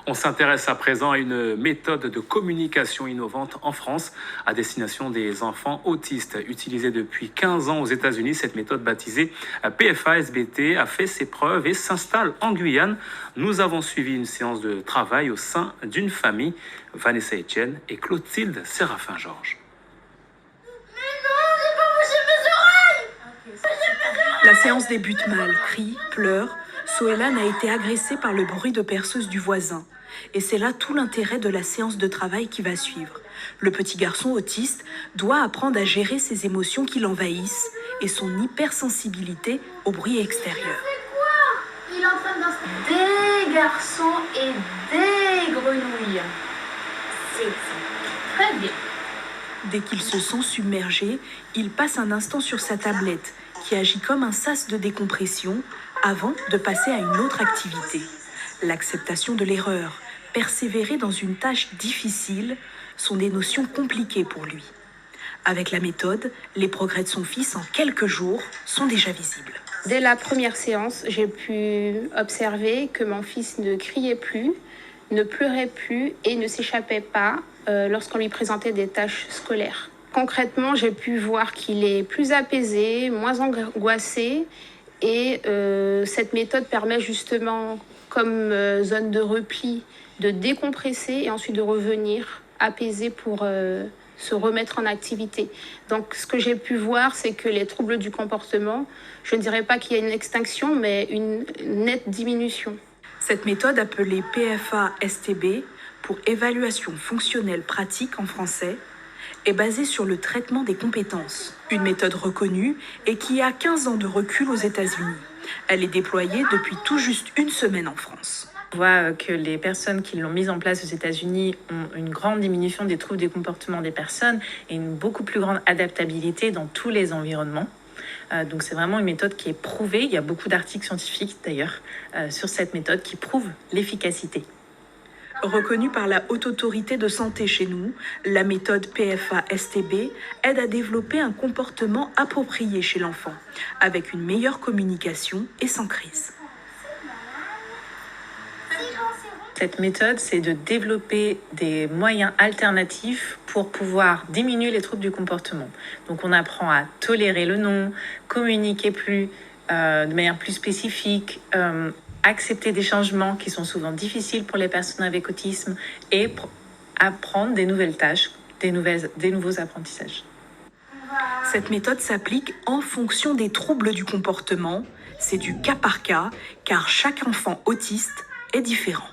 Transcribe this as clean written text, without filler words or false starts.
On s'intéresse à présent à une méthode de communication innovante en France à destination des enfants autistes. Utilisée depuis 15 ans aux États-Unis, cette méthode baptisée PFA-SBT a fait ses preuves et s'installe en Guyane. Nous avons suivi une séance de travail au sein d'une famille, Vanessa Etienne et Clotilde Séraphin-Georges. La séance débute mal. Cris, pleurs. Sohélan a été agressée par le bruit de perceuse du voisin. Et c'est là tout l'intérêt de la séance de travail qui va suivre. Le petit garçon autiste doit apprendre à gérer ses émotions qui l'envahissent et son hypersensibilité au bruit extérieur. C'est quoi? Il est en train d'installer des garçons et des grenouilles. C'est très bien. Dès qu'il se sent submergé, il passe un instant sur sa tablette qui agit comme un sas de décompression avant de passer à une autre activité. L'acceptation de l'erreur, persévérer dans une tâche difficile sont des notions compliquées pour lui. Avec la méthode, les progrès de son fils en quelques jours sont déjà visibles. Dès la première séance, j'ai pu observer que mon fils ne criait plus, ne pleurait plus et ne s'échappait pas lorsqu'on lui présentait des tâches scolaires. Concrètement, j'ai pu voir qu'il est plus apaisé, moins angoissé et cette méthode permet justement, comme zone de repli, de décompresser et ensuite de revenir apaisé pour se remettre en activité. Donc ce que j'ai pu voir, c'est que les troubles du comportement, je ne dirais pas qu'il y a une extinction, mais une nette diminution. Cette méthode appelée PFA-STB, pour évaluation fonctionnelle pratique en français, est basée sur le traitement des compétences. Une méthode reconnue et qui a 15 ans de recul aux États-Unis. Elle est déployée depuis tout juste une semaine en France. On voit que les personnes qui l'ont mise en place aux États-Unis ont une grande diminution des troubles du comportement des personnes et une beaucoup plus grande adaptabilité dans tous les environnements. Donc c'est vraiment une méthode qui est prouvée. Il y a beaucoup d'articles scientifiques d'ailleurs sur cette méthode qui prouvent l'efficacité. Reconnue par la Haute Autorité de Santé chez nous, la méthode PFA-STB aide à développer un comportement approprié chez l'enfant, avec une meilleure communication et sans crise. Cette méthode, c'est de développer des moyens alternatifs pour pouvoir diminuer les troubles du comportement. Donc on apprend à tolérer le non, communiquer plus de manière plus spécifique, accepter des changements qui sont souvent difficiles pour les personnes avec autisme et apprendre des nouvelles tâches, des nouveaux apprentissages. Cette méthode s'applique en fonction des troubles du comportement. C'est du cas par cas, car chaque enfant autiste est différent.